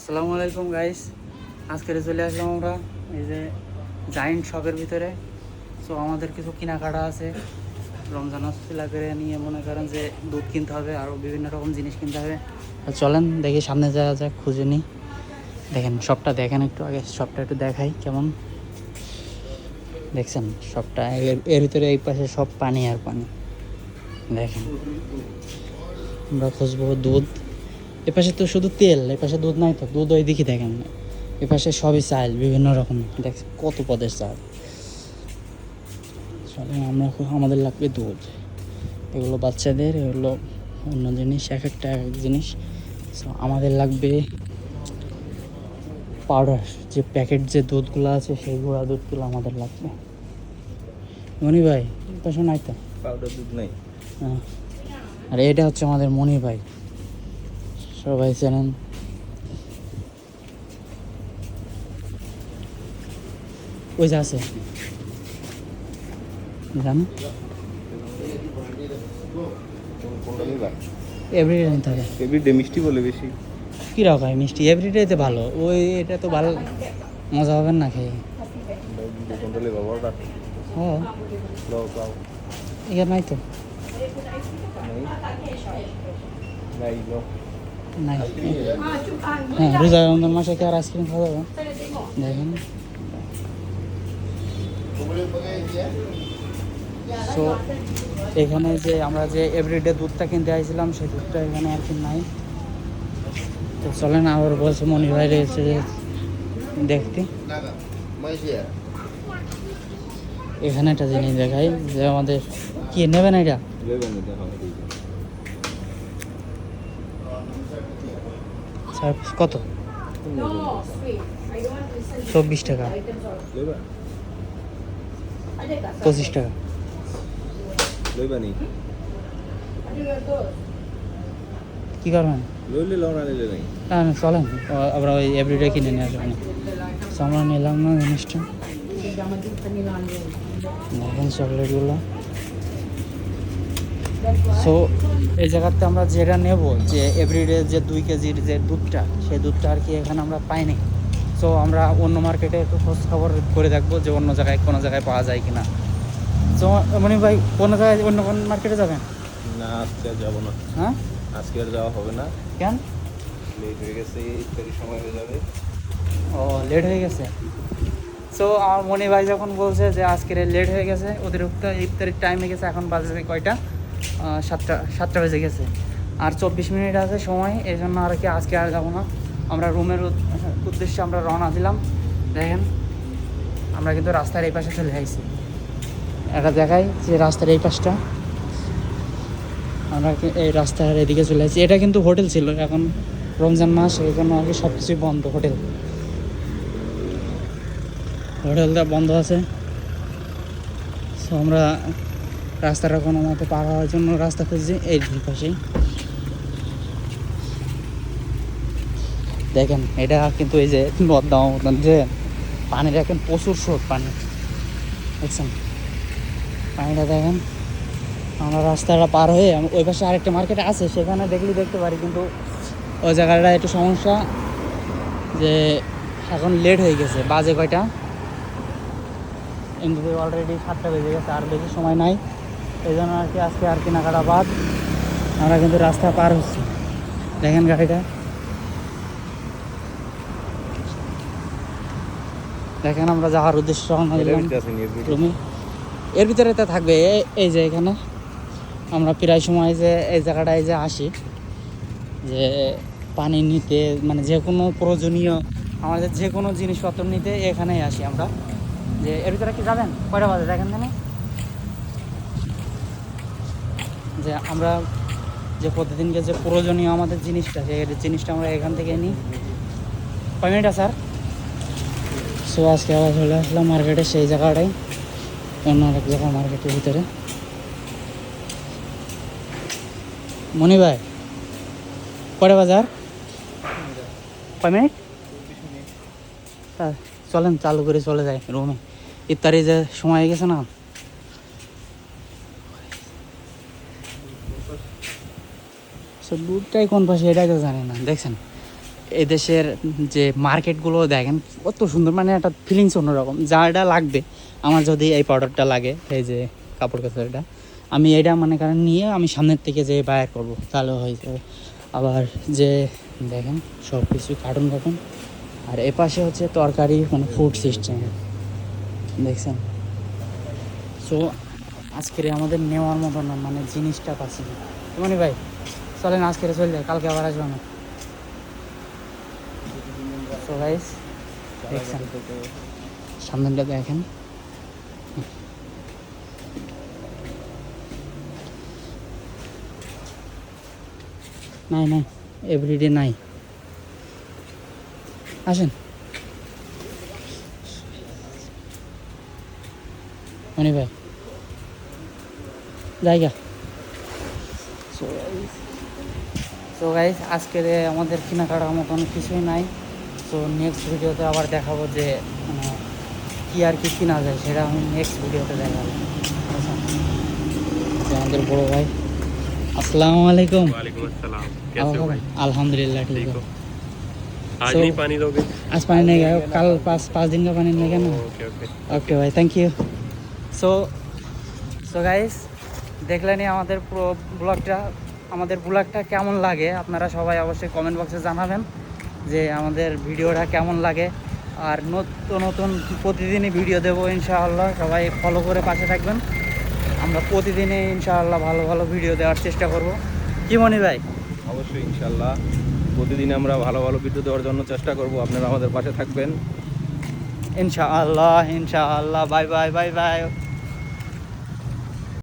আসসালামু আলাইকুম গাইস, আজকে চলে আসলাম আমরা এই যে জায়েন্ট শপের ভিতরে। সো আমাদের কিছু কেনাকাটা আছে, রমজান আসছিলা করে নিয়ে মনে করেন যে দুধ কিনতে হবে, আরও বিভিন্ন রকম জিনিস কিনতে হবে। আর চলেন দেখি সামনে যাওয়া যাক, খুঁজে নিই। দেখেন শপটা, দেখেন একটু আগে শপটা একটু দেখাই কেমন। দেখছেন শপটা, এর ভিতরে এই পাশে সব পানি আর পানি। দেখেন আমরা খুঁজবো দুধ। এপাশে তো শুধু তেল, এপাশে দুধ নাই তো, দুধ ওই দিকে দেখেন। এপাশে সবই চাল, বিভিন্ন রকম, দেখছেন কত পদের চাল। আমাদের লাগবে দুধ, এগুলো বাচ্চাদের, এগুলো অন্য জিনিস, এক একটা এক এক জিনিস। সো আমাদের লাগবে পাউডার, যে প্যাকেট যে দুধগুলো আছে সেই গুঁড়া দুধগুলো আমাদের লাগবে। মনি ভাই পাশে নাই তো পাউডার দুধ নাই। হ্যাঁ, আর এটা হচ্ছে আমাদের মনি ভাই, সবাই চেনেন। ওই যে আছে জানো, কোনটা নিবা? এভরিডে নিতে হবে। এভরিডে মিষ্টি বলে বেশি। কী রকম মিষ্টি এভরিডেতে ভালো, ওই এটা তো ভালো মজা হবে না খেয়ে। কোনটা নিবা বড়টা? হ্যাঁ, লও পাও। এখানে নাই তো, নাই লও। নাই। হ্যাঁ, রোজা রমজান মাসে কি আর আইসক্রিম খাওয়া যাবে? দেখেন সো এখানে যে আমরা যে এভরিডে দুধটা কিনতে আইছিলাম, সেই দুধটা এখানে আর কি নাই। তো চলেন, আবার বলছে মনির ভাই রয়েছে যে দেখতে। এখানে একটা জিনিস দেখাই, যে আমাদের কি নেবেন এটা স্যার কত? 24 টাকা, 25 টাকা। লইবা নি? কী করবেন? লইলে লও, না নিলে নাই। না না, চলেন আমরা ওই এভরিডে কিনে নিয়ে আসবেন। আমরা নিলাম না জিনিসটা। দেখেন চকলেটগুলো। সো এই জায়গাতে আমরা যেটা নেব, যে এভরিডে যে 2 কেজির যে দুধটা, সেই দুধটা আর কি এখানে আমরা পাইনি। সো আমরা অন্য মার্কেটে একটু খোঁজ খবর করে দেখবো যে অন্য জায়গায় কোনো জায়গায় পাওয়া যায় কিনা। সো মনি ভাই কোনো জায়গায় অন্য কোন মার্কেটে যাবেন? না, আজকে আর যাবো না। হ্যাঁ, আজকে আর যাওয়া হবে না, কেন? লেট হয়ে গেছে, ইফতারি সময় হয়ে যাবে। ও, লেট হয়ে গেছে। সো আমার মনি ভাই যখন বলছে যে আজকের লেট হয়ে গেছে, অতিরিক্ত ইফতারির টাইম হয়ে গেছে, এখন বাজে কয়টা? 7টা বেজে গেছে, আর 24 মিনিট আছে সময়। এই জন্য আর কি আজকে আর যাবো না। আমরা রুমের উদ্দেশ্যে আমরা রওনা দিলাম। দেখেন আমরা কিন্তু রাস্তার এই পাশে চলে আসছি। এটা দেখাই যে রাস্তার এই পাশটা, আমরা এই রাস্তার এদিকে চলে আসছি। এটা কিন্তু হোটেল ছিল, এখন রমজান মাস, এই জন্য আর কি সব কিছুই বন্ধ। হোটেলটা বন্ধ আছে। সো আমরা রাস্তাটা কোনো মতে পার হওয়ার জন্য রাস্তা খুঁজছি এই পাশেই। দেখেন এটা কিন্তু এই যে নর্দমা মতন, যে পানি দেখেন, প্রচুর স্রোত পানি, দেখছেন পানিটা দেখেন। আমরা রাস্তাটা পার হয়ে ওই পাশে আরেকটা মার্কেট আছে, সেখানে দেখলেই দেখতে পারি, কিন্তু ওই জায়গাটা একটু সমস্যা, যে এখন লেট হয়ে গেছে। বাজে কয়টা? এমনিতে অলরেডি 7টা বেজে গেছে, আর বেশি সময় নাই। এই জন্য আর কি আজকে আর কেনাকাটা বাদ। আমরা কিন্তু রাস্তা পার হচ্ছি, দেখেন গাড়িটা দেখেন। আমরা যাওয়ার উদ্দেশ্য রওনা দিলাম রুমে। এর ভিতরে তো থাকবে এই যে এখানে আমরা প্রায় সময় যে এই জায়গাটায় যে আসি, যে পানি নিতে, মানে যে কোনো প্রয়োজনীয় আমাদের যে কোনো জিনিসপত্র নিতে এখানেই আসি আমরা। যে এর ভিতরে কি যাবেন? কয়টা বাজে দেখেন না, যে আমরা যে প্রতিদিনকে যে প্রয়োজনীয় আমাদের জিনিসটা, সেই জিনিসটা আমরা এখান থেকে নিই। কয় মিনিট স্যার? সো আজকে আবার চলে আসলাম মার্কেটে, সেই জায়গাটাই, অন্য আরেক জায়গা মার্কেটের ভিতরে। মনি ভাই কয়টা বাজার? কয় মিনিট? তা চলেন চালু করে চলে যাই রুমে, ইফতারি যে সময় হয়ে গেছে না। দুধটাই কোন পাশে এটাই তো জানি না। দেখছেন এদেশের যে মার্কেটগুলো দেখেন কত সুন্দর, মানে একটা ফিলিংস অন্যরকম। যাটা লাগবে আমার, যদি এই পাউডারটা লাগে, এই যে কাপড় কাচড়টা, আমি এটা মনে করেন নিয়ে আমি সামনের থেকে যে বাইর করবো তাহলে হয়ে যাবে। আবার যে দেখেন সব কিছু কার্টুন কার্টুন, আর এ পাশে হচ্ছে তরকারি, মানে ফুড সিস্টেম দেখছেন। সো আজকের আমাদের নেওয়ার মতো না, মানে জিনিসটা পাচ্ছি না। মানে ভাই চলেন আজকে চলে যায়, কালকে আবার আসবো না। সো গাইস দেখছেন সামনেটা দেখেন, নাই নাই এভরিডে নাই। আসেন মনি ভাই জায়গা। সো গাইস আজকের আমাদের কেনাকাটার মতন কিছুই নাই। সো নেক্সট ভিডিওতে আবার দেখাবো যে মানে কী আর কি কেনা যায়, সেটা আমি নেক্সট ভিডিওতে দেখাবো। তো আমাদের বড় ভাই, अस्सलाम वालेकुम। वालेकुम अस्सलाम, कैसे हो भाई? अल्हम्दुलिल्लाह ठीक ठीक हो। हो? आज So- नहीं पानी दोगे? आज पानी नहीं गया, कल पाँच दिन का पानी नहीं गया ना। Okay okay. ওকে ভাই, থ্যাংক ইউ। সো গাইস দেখলেনই আমাদের পুরো ব্লগটা, আমাদের ব্লগটা কেমন লাগে আপনারা সবাই অবশ্যই কমেন্ট বক্সে জানাবেন যে আমাদের ভিডিওটা কেমন লাগে। আর নতুন নতুন প্রতিদিনই ভিডিও দেবো ইনশাআল্লাহ, সবাই ফলো করে পাশে থাকবেন। আমরা প্রতিদিনই ইনশাআল্লাহ ভালো ভালো ভিডিও দেওয়ার চেষ্টা করব। কি মনি ভাই? অবশ্যই ইনশাল্লাহ প্রতিদিন আমরা ভালো ভালো ভিডিও দেওয়ার জন্য চেষ্টা করব, আপনারা আমাদের পাশে থাকবেন। ইনশাআল্লাহ ইনশাআল্লাহ। Bye bye bye bye.